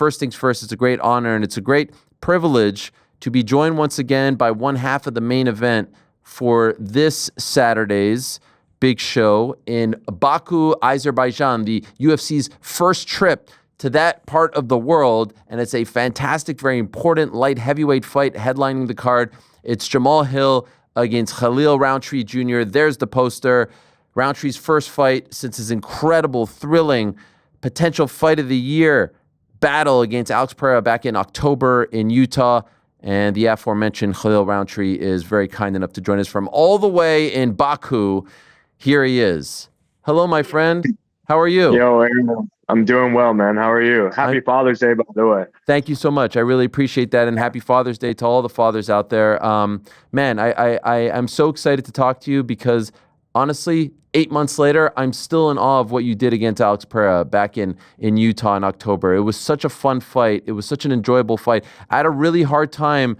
first things first, it's a great honor and it's a great privilege to be joined once again by one half of the main event for this Saturday's big show in Baku, Azerbaijan, the UFC's first trip to that part of the world. And it's a fantastic, very important light heavyweight fight headlining the card. It's Jamahal Hill against Khalil Rountree Jr. There's the poster. Rountree's first fight since his incredible, thrilling, potential fight of the year battle against Alex Pereira back in October in Utah. And the aforementioned Khalil Rountree is very kind enough to join us from all the way in Baku. Here he is. Hello, my friend. How are you? Yo, Ariel. I'm doing well, man. How are you? Happy Father's Day, by the way. Thank you so much. I really appreciate that, and happy Father's Day to all the fathers out there. Man, I'm so excited to talk to you because, honestly, 8 months later, I'm still in awe of what you did against Alex Pereira back in Utah in October. It was such a fun fight. It was such an enjoyable fight. I had a really hard time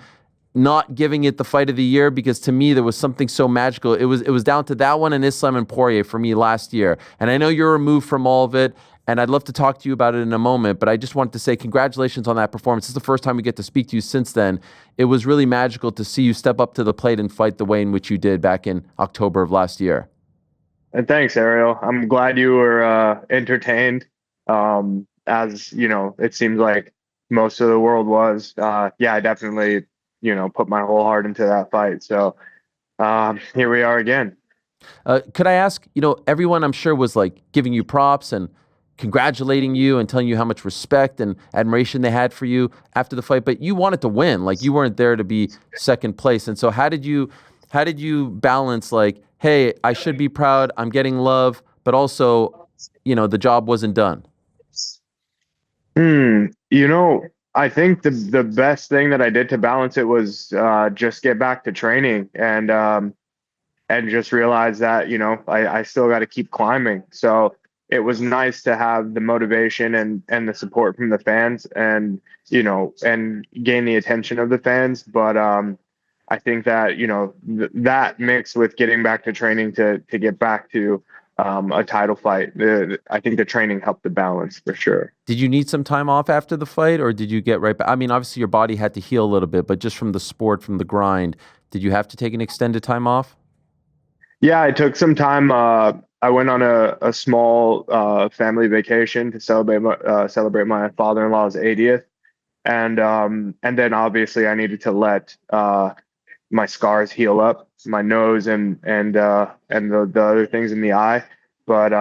not giving it the fight of the year because to me there was something so magical. It was down to that one and Islam and Poirier for me last year. And I know you're removed from all of it, and I'd love to talk to you about it in a moment, but I just wanted to say congratulations on that performance. This is the first time we get to speak to you since then. It was really magical to see you step up to the plate and fight the way in which you did back in October of last year. And thanks, Ariel. I'm glad you were entertained. As you know, it seems like most of the world was. Yeah, I definitely, put my whole heart into that fight. So here we are again. Could I ask, everyone I'm sure was like giving you props and congratulating you and telling you how much respect and admiration they had for you after the fight, but you wanted to win. Like, you weren't there to be second place. And so how did you balance, like, hey, I should be proud, I'm getting love, but also, the job wasn't done? I think the best thing that I did to balance it was just get back to training and just realize that, I still got to keep climbing. So it was nice to have the motivation and the support from the fans and, and gain the attention of the fans. But I think that, that mixed with getting back to training to get back to a title fight, I think the training helped the balance for sure. Did you need some time off after the fight, or did you get right back? I mean, obviously your body had to heal a little bit, but just from the sport, from the grind, did you have to take an extended time off? Yeah, I took some time. I went on a small family vacation to celebrate my father-in-law's 80th, and then obviously I needed to let my scars heal up, my nose and the other things in the eye. But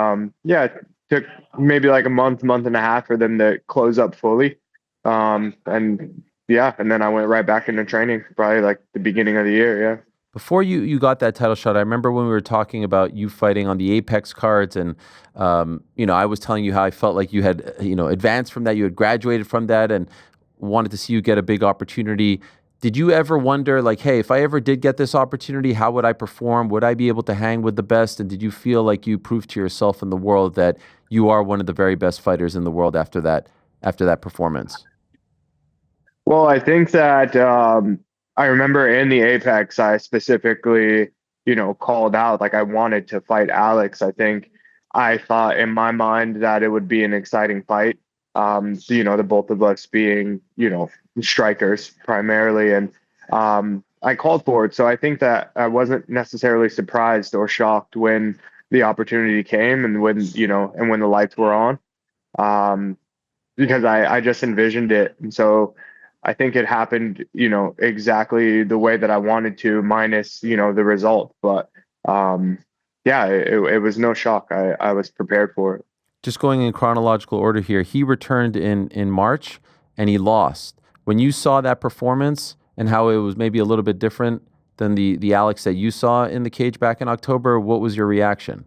yeah, it took maybe like a month and a half for them to close up fully. And then I went right back into training, probably like the beginning of the year. Yeah. Before you got that title shot, I remember when we were talking about you fighting on the Apex cards, and I was telling you how I felt like you had advanced from that, you had graduated from that, and wanted to see you get a big opportunity. Did you ever wonder, like, hey, if I ever did get this opportunity, how would I perform? Would I be able to hang with the best? And did you feel like you proved to yourself and the world that you are one of the very best fighters in the world after that performance? Well, I think that I remember in the Apex, I specifically, called out, like, I wanted to fight Alex. I think I thought in my mind that it would be an exciting fight. The both of us being, strikers primarily. And I called for it. So I think that I wasn't necessarily surprised or shocked when the opportunity came and when the lights were on, because I just envisioned it. And so I think it happened, exactly the way that I wanted to, minus, the result. But it was no shock. I was prepared for it. Just going in chronological order here, he returned in March and he lost. When you saw that performance and how it was maybe a little bit different than the Alex that you saw in the cage back in October, what was your reaction?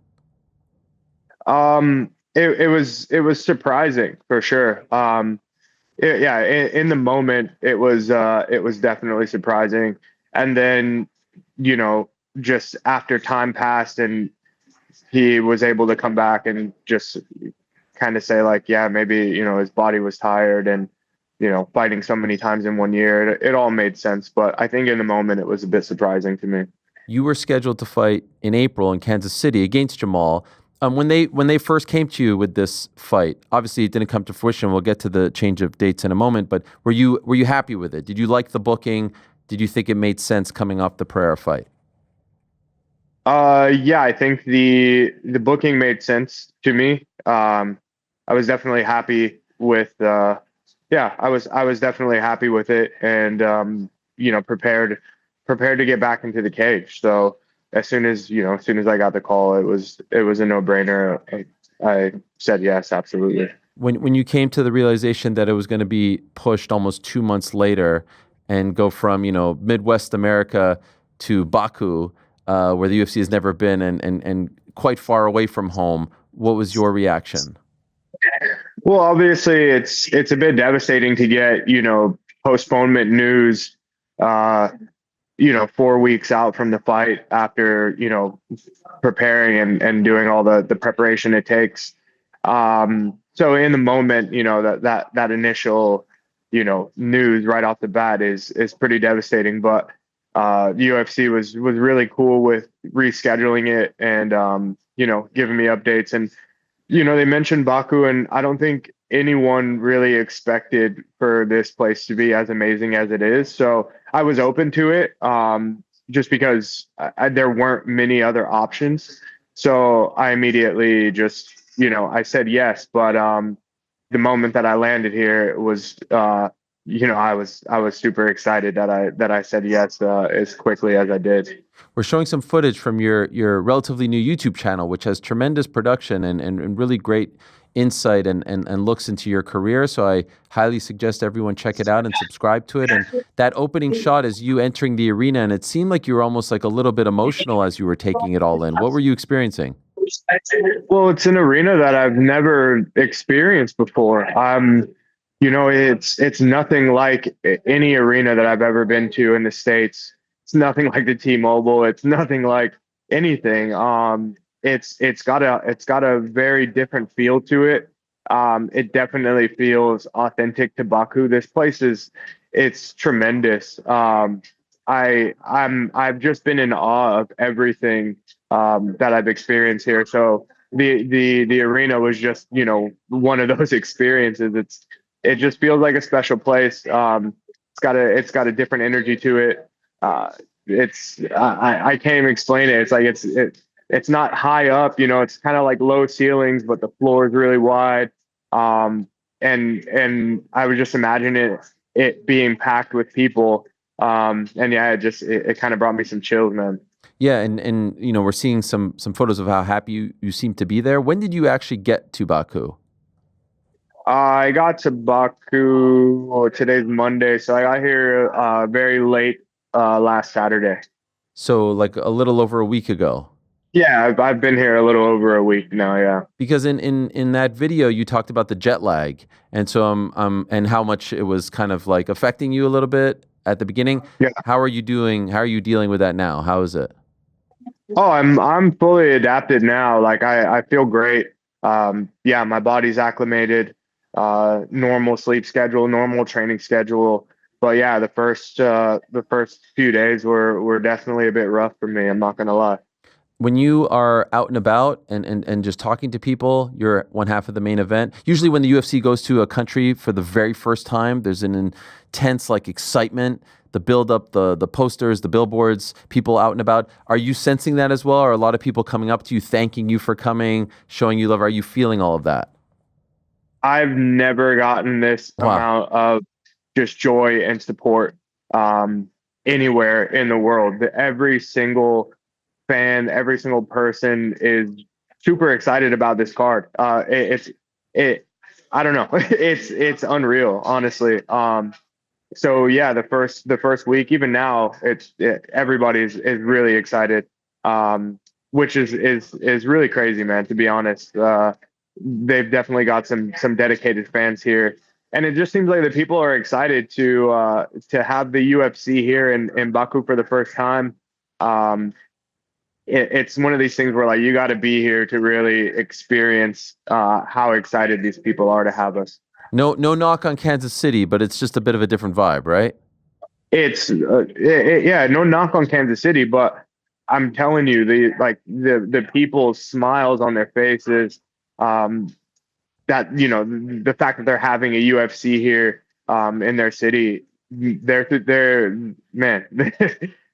It was surprising for sure. In the moment, it was definitely surprising. And then, just after time passed and he was able to come back and just kind of say, like, yeah, maybe, his body was tired and, fighting so many times in 1 year, it all made sense. But I think in the moment, it was a bit surprising to me. You were scheduled to fight in April in Kansas City against Jamahal. When they first came to you with this fight, obviously it didn't come to fruition. We'll get to the change of dates in a moment. But were you happy with it? Did you like the booking? Did you think it made sense coming off the Pereira fight? Yeah, I think the booking made sense to me. I was definitely happy with yeah, I was definitely happy with it, and prepared to get back into the cage. So as soon as I got the call, it was a no-brainer. I said yes, absolutely. When you came to the realization that it was going to be pushed almost 2 months later and go from Midwest America to Baku, where the UFC has never been and quite far away from home, what was your reaction? Well, obviously, it's a bit devastating to get postponement news. Uh, 4 weeks out from the fight after preparing and doing all the preparation it takes. So in the moment, that initial news right off the bat is pretty devastating. But the UFC was really cool with rescheduling it and giving me updates. And they mentioned Baku, and I don't think anyone really expected for this place to be as amazing as it is. So I was open to it, just because there weren't many other options. So I immediately just, I said yes. But the moment that I landed here, it was, I was super excited that I said yes as quickly as I did. We're showing some footage from your relatively new YouTube channel, which has tremendous production and really great insight and looks into your career. So I highly suggest everyone check it out and subscribe to it. And that opening shot is you entering the arena, and it seemed like you were almost like a little bit emotional as you were taking it all in. What were you experiencing? Well, it's an arena that I've never experienced before. It's nothing like any arena that I've ever been to in the States. It's nothing like the T-Mobile. It's nothing like anything. It's got a very different feel to it. It definitely feels authentic to Baku. This place it's tremendous. I've just been in awe of everything that I've experienced here. So the arena was just one of those experiences. It just feels like a special place. It's got a different energy to it. I can't even explain it. It's like it's not high up. It's kind of like low ceilings, but the floor is really wide. And I was just imagining it being packed with people. And yeah, it kind of brought me some chills, man. Yeah, and we're seeing some photos of how happy you seem to be there. When did you actually get to Baku? I got to Baku. Oh, today's Monday, so I got here very late last Saturday. So like a little over a week ago. Yeah, I've been here a little over a week now. Yeah. Because in that video you talked about the jet lag, and so and how much it was kind of like affecting you a little bit at the beginning. Yeah. How are you doing? How are you dealing with that now? How is it? Oh, I'm fully adapted now. Like I feel great. Yeah, my body's acclimated. Normal sleep schedule, normal training schedule. But yeah, the first few days were definitely a bit rough for me. I'm not gonna lie. When you are out and about and just talking to people, you're one half of the main event. Usually when the UFC goes to a country for the very first time, there's an intense like excitement, the build up, the posters, the billboards, people out and about. Are you sensing that as well? Are a lot of people coming up to you, thanking you for coming, showing you love? Are you feeling all of that? I've never gotten this Wow. amount of just joy and support anywhere in the world. Every single fan, every single person is super excited about this card. It I don't know. It's unreal, honestly. So yeah, the first week, even now, everybody is really excited, which is really crazy, man. To be honest, they've definitely got some dedicated fans here, and it just seems like the people are excited to have the UFC here in Baku for the first time. Um, it's one of these things where like you got to be here to really experience how excited these people are to have us. No knock on Kansas City, but it's just a bit of a different vibe, right? Yeah, no knock on Kansas City, but I'm telling you, the people's smiles on their faces, um, that the fact that they're having a UFC here in their city, they're man,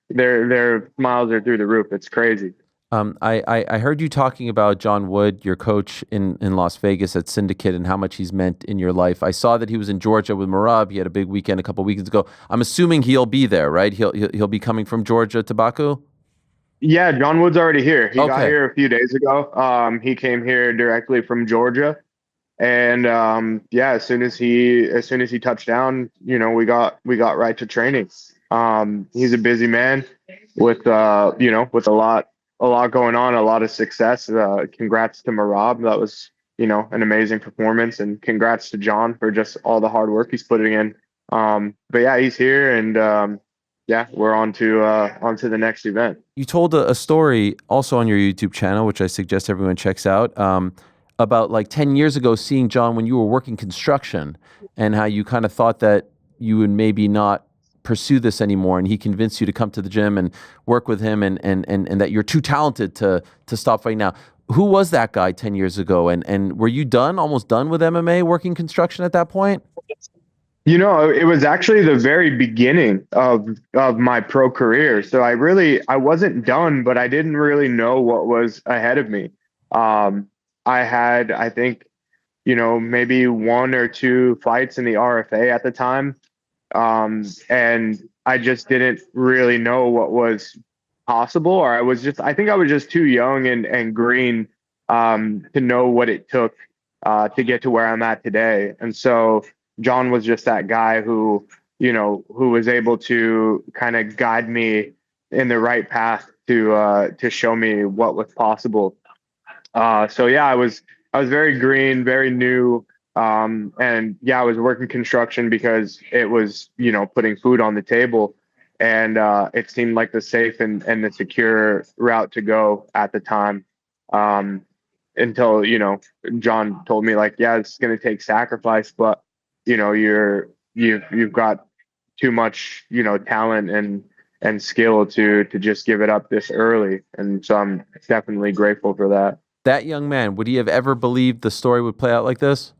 their smiles are through the roof. It's crazy. I heard you talking about John Wood, your coach in Las Vegas at Syndicate, and how much he's meant in your life. I saw that he was in Georgia with Marab. He had a big weekend a couple weekends ago. I'm assuming he'll be there, right? He'll be coming from Georgia to Baku. Yeah, John Wood's already here. He got Okay. here a few days ago. He came here directly from Georgia. And yeah, as soon as he touched down, we got right to training. He's a busy man with with a lot going on, a lot of success. Congrats to Marab. That was an amazing performance, and congrats to John for just all the hard work he's putting in. But yeah, he's here, and yeah, we're on to the next event. You told a story also on your YouTube channel, which I suggest everyone checks out, about like 10 years ago seeing John when you were working construction and how you kind of thought that you would maybe not pursue this anymore. And he convinced you to come to the gym and work with him and that you're too talented to stop fighting now. Who was that guy 10 years ago? And were you almost done with MMA working construction at that point? It was actually the very beginning of my pro career. So I wasn't done, but I didn't really know what was ahead of me. I had, I think, maybe one or two fights in the RFA at the time. And I just didn't really know what was possible, or I think I was just too young and green, to know what it took, to get to where I'm at today. And so John was just that guy who was able to kind of guide me in the right path to show me what was possible. So yeah, I was very green, very new. And yeah, I was working construction because it was, putting food on the table. And it seemed like the safe and the secure route to go at the time. Um, until, John told me, like, yeah, it's going to take sacrifice, but, you've got too much, talent and skill to just give it up this early. And so I'm definitely grateful for that. That young man, would he have ever believed the story would play out like this?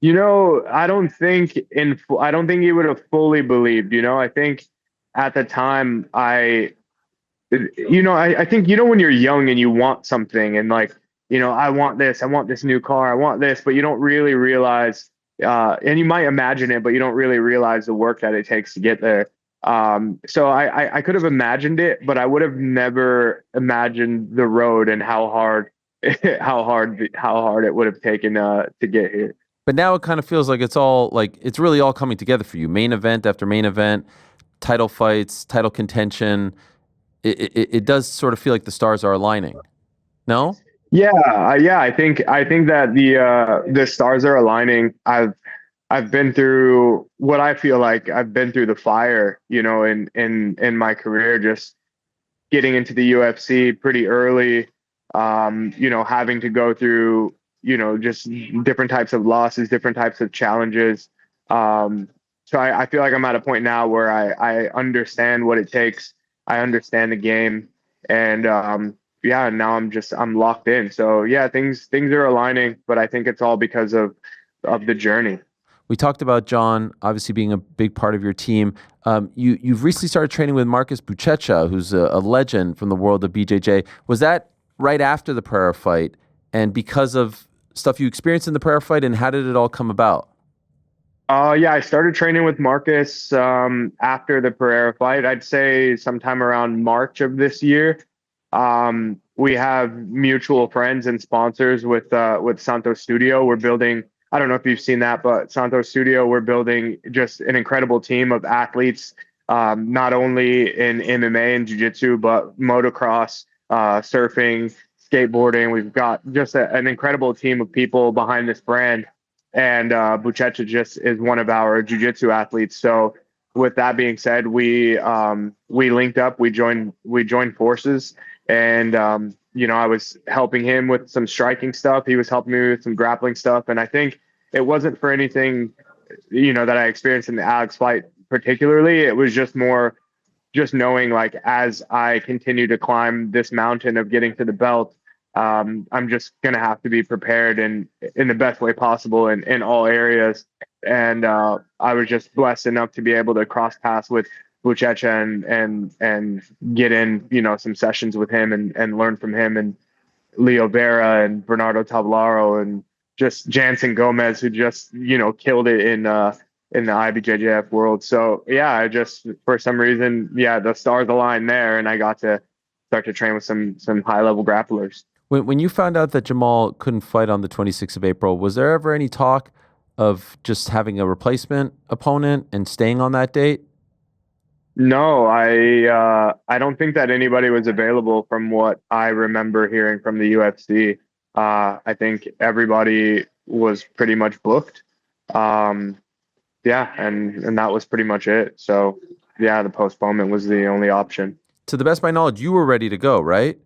I don't think he would have fully believed. I think at the time, I think when you're young and you want something, and like, I want this new car, I want this, but you don't really realize, and you might imagine it, but you don't really realize the work that it takes to get there. So I could have imagined it, but I would have never imagined the road and how hard how hard it would have taken to get here. But now it kind of feels like it's really all coming together for you. Main event after main event, title fights, title contention. It does sort of feel like the stars are aligning. No? Yeah, yeah. I think that the stars are aligning. I've been through what I feel like I've been through the fire, in my career, just getting into the UFC pretty early, having to go through, just different types of losses, different types of challenges. So I feel like I'm at a point now where I understand what it takes. I understand the game, and yeah, now I'm locked in. So yeah, things are aligning, but I think it's all because of the journey. We talked about John obviously being a big part of your team. You've recently started training with Marcus Buchecha, who's a legend from the world of BJJ. Was that right after the Pereira fight, and because of stuff you experienced in the Pereira fight, and how did it all come about? Yeah, I started training with Marcus after the Pereira fight. I'd say sometime around March of this year. We have mutual friends and sponsors with Santos Studio. We're building. I don't know if you've seen that, but Santos Studio, we're building just an incredible team of athletes, not only in MMA and jiu-jitsu, but motocross, surfing, skateboarding. We've got just an incredible team of people behind this brand, and Buchecha just is one of our jiu-jitsu athletes. So with that being said, we linked up, we joined forces, and I was helping him with some striking stuff. He was helping me with some grappling stuff, and I think it wasn't for anything that I experienced in the Alex fight particularly. It was just more just knowing like as I continue to climb this mountain of getting to the belt, I'm just gonna have to be prepared in the best way possible in all areas. And I was just blessed enough to be able to cross paths with Buchecha and get in, some sessions with him and learn from him and Leo Vera and Bernardo Tavlaro and just Jansen Gomez, who just, killed it in the IBJJF world. So yeah, I just, for some reason, yeah, the stars aligned there and I got to start to train with some high level grapplers. When you found out that Jamal couldn't fight on the 26th of April, was there ever any talk of just having a replacement opponent and staying on that date? No, I don't think that anybody was available from what I remember hearing from the UFC. I think everybody was pretty much booked. Um, yeah, and that was pretty much it. So yeah, the postponement was the only option. To the best of my knowledge, you were ready to go, right?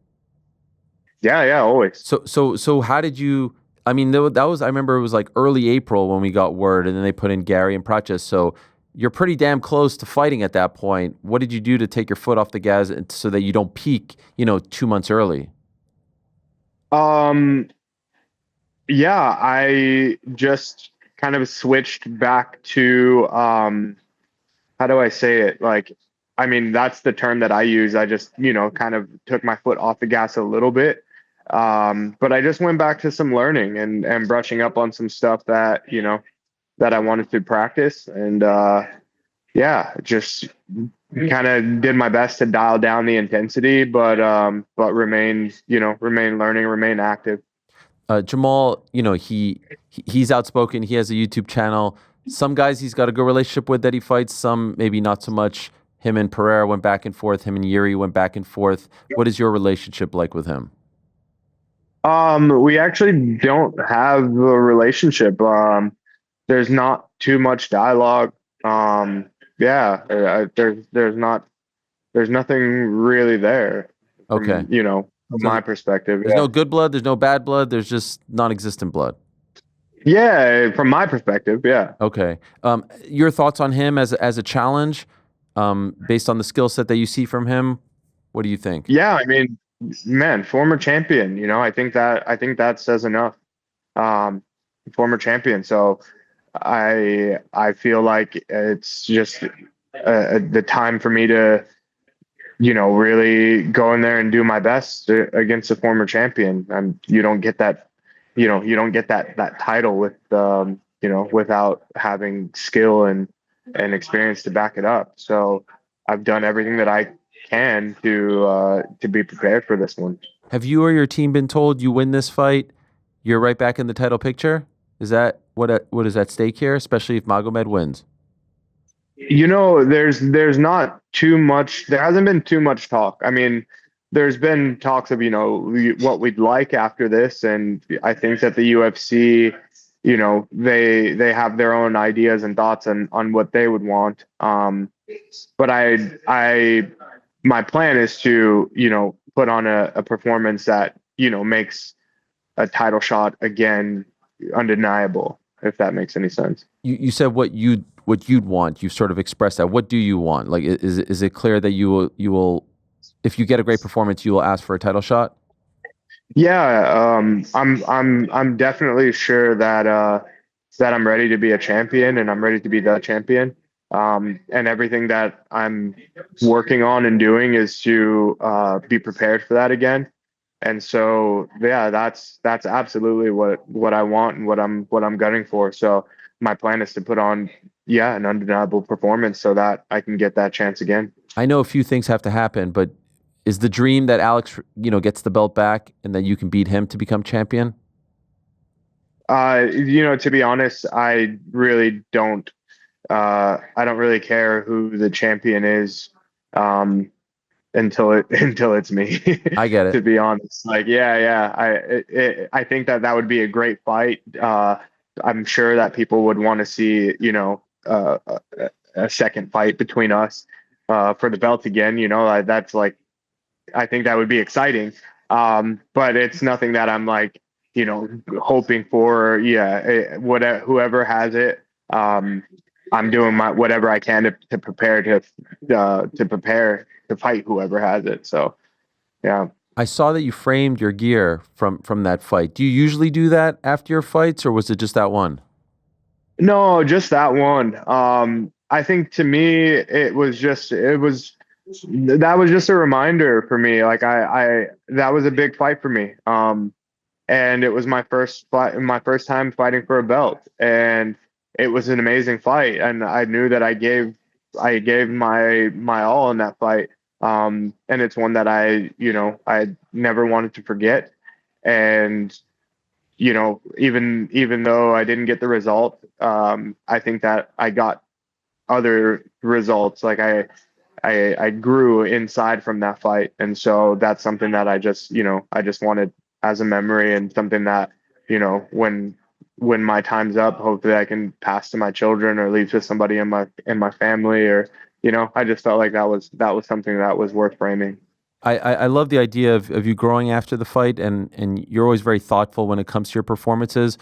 Yeah, always. So how did you? I mean, that was, I remember it was like early April when we got word, and then they put in Gary and Praches. So you're pretty damn close to fighting at that point. What did you do to take your foot off the gas so that you don't peak, 2 months early? Um, yeah, I just kind of switched back to how do I say it? Like, I mean, that's the term that I use. I just, kind of took my foot off the gas a little bit. But I just went back to some learning and brushing up on some stuff that, that I wanted to practice. And yeah, just kind of did my best to dial down the intensity, but remain learning, remain active. Jamal, he's outspoken. He has a YouTube channel. Some guys he's got a good relationship with that he fights. Some maybe not so much. Him and Pereira went back and forth. Him and Yuri went back and forth. What is your relationship like with him? We actually don't have a relationship. There's not too much dialogue. Yeah, there's nothing really there Okay. from So my perspective. there's Yeah. no good blood. There's no bad blood. There's just non-existent blood. Yeah, from my perspective, yeah. Okay. Your thoughts on him as a challenge, based on the skill set that you see from him? What do you think? Yeah, I mean, man, former champion, I think that says enough. Um, Former champion. So I feel like it's just the time for me to, really go in there and do my best against a former champion. And you don't get that, you don't get that title without having skill and experience to back it up. So I've done everything that I can to be prepared for this one. Have you or your team been told you win this fight, you're right back in the title picture? Is that what is at stake here, especially if Magomed wins? There's not too much. There hasn't been too much talk. I mean, there's been talks of what we'd like after this, and I think that the UFC, they have their own ideas and thoughts on what they would want. But my plan is to put on a performance that makes a title shot again undeniable, if that makes any sense. You said what you'd want. You sort of expressed that. What do you want? Like, is it clear that you will, if you get a great performance, you will ask for a title shot? Yeah, I'm definitely sure that I'm ready to be a champion and I'm ready to be the champion. And everything that I'm working on and doing is to be prepared for that again. And so, yeah, that's absolutely what I want and what I'm gunning for. So my plan is to put on, yeah, an undeniable performance so that I can get that chance again. I know a few things have to happen, but is the dream that Alex, gets the belt back and that you can beat him to become champion? To be honest, I really don't. I don't really care who the champion is. Until it's me. I get To it. be honest, like yeah, I think that would be a great fight. I'm sure that people would want to see a second fight between us for the belt again. That's like, I think that would be exciting. But it's nothing that I'm like hoping for. Yeah, whatever, whoever has it. I'm doing my whatever I can to prepare to prepare to fight whoever has it. So yeah. I saw that you framed your gear from that fight. Do you usually do that after your fights, or was it just that one? No, just that one. I think to me that was just a reminder for me. Like I that was a big fight for me. And it was my first fight, my first time fighting for a belt, and it was an amazing fight. And I knew that I gave my all in that fight. And it's one that I never wanted to forget. And even though I didn't get the result, I think that I got other results. Like I grew inside from that fight, and so that's something that I just wanted as a memory, and something that when my time's up, hopefully I can pass to my children or leave to somebody in my family, or I just felt like that was something that was worth framing. I love the idea of you growing after the fight, and you're always very thoughtful when it comes to your performances.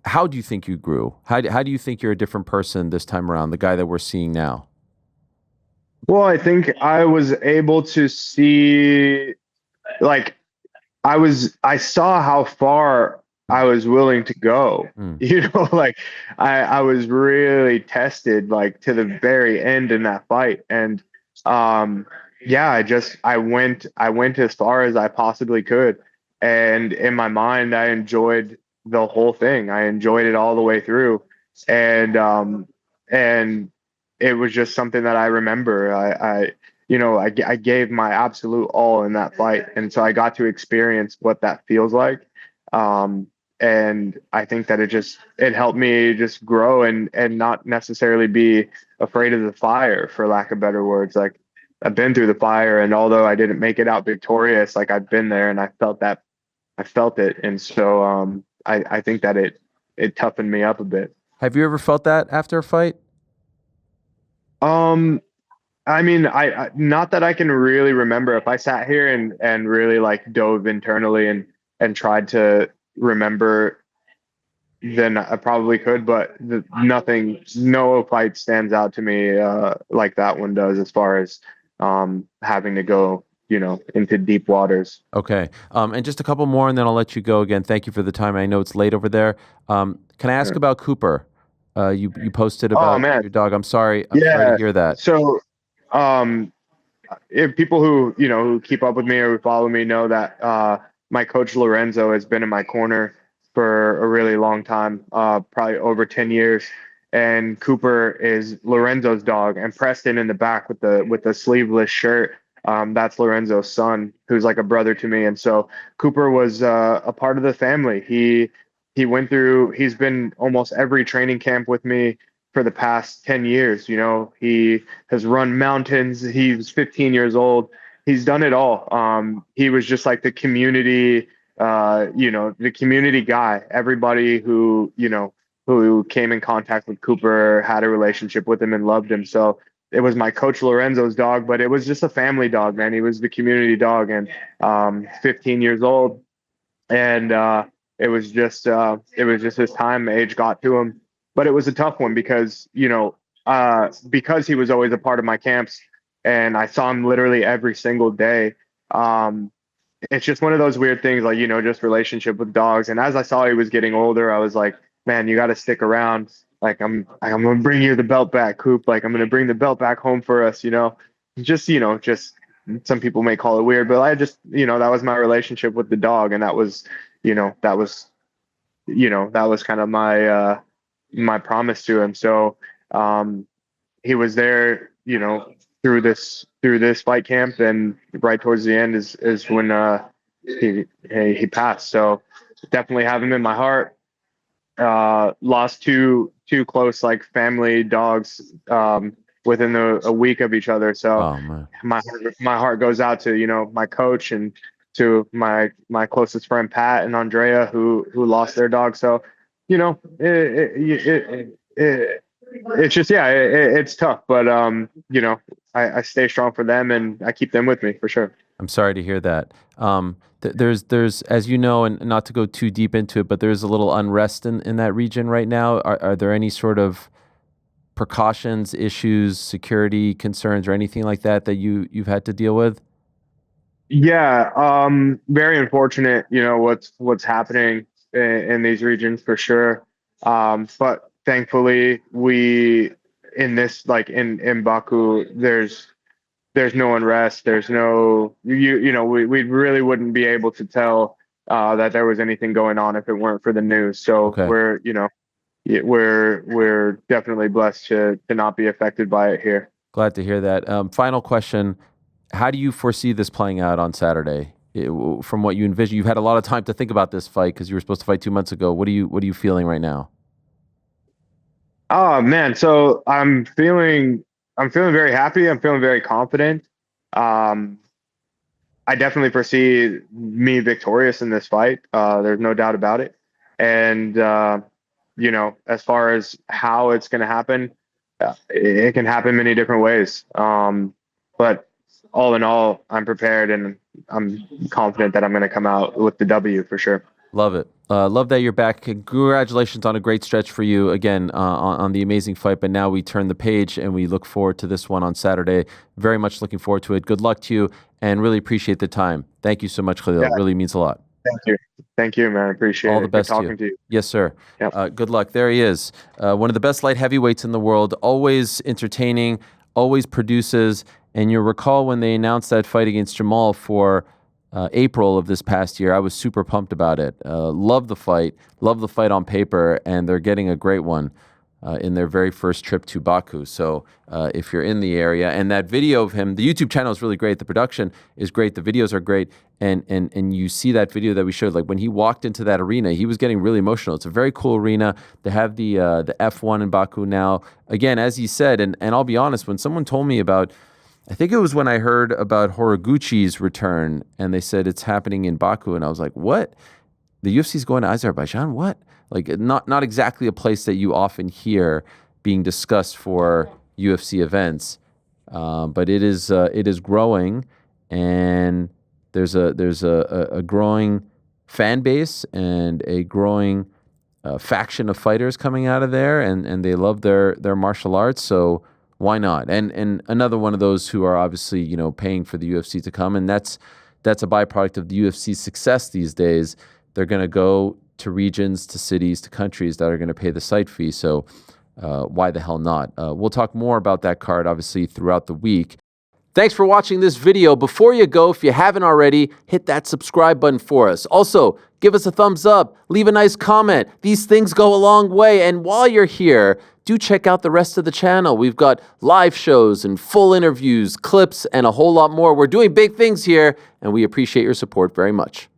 How do you think you grew? How do you think you're a different person this time around, the guy that we're seeing now? Well, I think I was able to see, like, I saw how far I was willing to go. Hmm. Like I was really tested, like, to the very end in that fight. And um yeah, I went as far as I possibly could. And in my mind, I enjoyed the whole thing. I enjoyed it all the way through. And it was just something that I remember. I gave my absolute all in that fight, and so I got to experience what that feels like. Um, and I think that it helped me just grow, and not necessarily be afraid of the fire, for lack of better words. Like, I've been through the fire, and although I didn't make it out victorious, like, I've been there, and I felt it, and so I think that it toughened me up a bit. Have you ever felt that after a fight? Um, I mean, I not that I can really remember. If I sat here and really, like, dove internally and tried to remember, then I probably could. But no fight stands out to me like that one does, as far as having to go, into deep waters. Okay. And just a couple more, and then I'll let you go again. Thank you for the time. I know it's late over there. Can I ask Sure. about Cooper? You posted Oh about man, your dog. I'm sorry. I'm sorry to yeah. hear that. So, um, if people who keep up with me or who follow me know that my coach Lorenzo has been in my corner for a really long time, probably over 10 years. And Cooper is Lorenzo's dog, and Preston in the back with the sleeveless shirt. That's Lorenzo's son, who's like a brother to me. And so Cooper was a part of the family. He's been almost every training camp with me for the past 10 years. He has run mountains. He's 15 years old. He's done it all. He was just like the community guy. Everybody who came in contact with Cooper had a relationship with him and loved him. So it was my coach Lorenzo's dog, but it was just a family dog, man. He was the community dog, and 15 years old. And it was just his time. Age got to him, but it was a tough one because he was always a part of my camps, and I saw him literally every single day. um it's just one of those weird things, like, just relationship with dogs. And as I saw he was getting older, I was like, man, you got to stick around. Like, I'm gonna bring you the belt back, Coop. Like, I'm gonna bring the belt back home for us. Just some people may call it weird, but I just, that was my relationship with the dog, and you know, that was, that was kind of my promise to him. So um, he was there, through this fight camp, and right towards the end is when he passed. So definitely have him in my heart. Lost two close, like, family dogs within a week of each other. So Oh man. my heart goes out to my coach, and to my closest friend Pat and Andrea, who lost their dog. So it's just, yeah, it's tough, but I stay strong for them, and I keep them with me for sure. I'm sorry to hear that. There's, as you know, and not to go too deep into it, but there's a little unrest in that region right now. Are there any sort of precautions, issues, security concerns, or anything like that that you've had to deal with? Yeah, very unfortunate, what's happening in these regions for sure. But thankfully, we in this like in Baku, there's no unrest. There's no we really wouldn't be able to tell that there was anything going on if it weren't for the news. So Okay. we're definitely blessed to not be affected by it here. Glad to hear that. Final question. How do you foresee this playing out on Saturday? From what you envision, you've had a lot of time to think about this fight because you were supposed to fight 2 months ago. What are you feeling right now? Oh man, so I'm feeling very happy. I'm feeling very confident. Um, I definitely foresee me victorious in this fight. There's no doubt about it. And as far as how it's going to happen, it can happen many different ways. But all in all, I'm prepared and I'm confident that I'm going to come out with the W for sure. Love it. Love that you're back. Congratulations on a great stretch for you again on the amazing fight. But now we turn the page and we look forward to this one on Saturday. Very much looking forward to it. Good luck to you and really appreciate the time. Thank you so much, Khalil. Yeah, It really means a lot. thank you. Thank you, man. I appreciate All it. the best Good to talking to you. Yes, sir. Yep. Good luck. There he is. One of the best light heavyweights in the world. Always entertaining, always produces. And you'll recall when they announced that fight against Jamahal for April of this past year, I was super pumped about it. Love the fight on paper, and they're getting a great one in their very first trip to Baku. So if you're in the area, and that video of him, the YouTube channel is really great. The production is great. The videos are great. And you see that video that we showed, like when he walked into that arena, he was getting really emotional. It's a very cool arena. They have the F1 in Baku now. Again, as he said, and I'll be honest, when someone told me about, I think it was when I heard about Horiguchi's return, and they said it's happening in Baku, and I was like, what? The UFC's going to Azerbaijan? What? Like, not exactly a place that you often hear being discussed for UFC events, but it is growing, and there's a growing fan base and a growing faction of fighters coming out of there, and they love their martial arts, so why not? And another one of those who are obviously paying for the UFC to come, and that's a byproduct of the UFC's success these days. They're going to go to regions, to cities, to countries that are going to pay the site fee. So why the hell not? We'll talk more about that card, obviously, throughout the week. Thanks for watching this video. Before you go, if you haven't already, hit that subscribe button for us. Also, give us a thumbs up, leave a nice comment. These things go a long way. And while you're here, do check out the rest of the channel. We've got live shows and full interviews, clips, and a whole lot more. We're doing big things here, and we appreciate your support very much.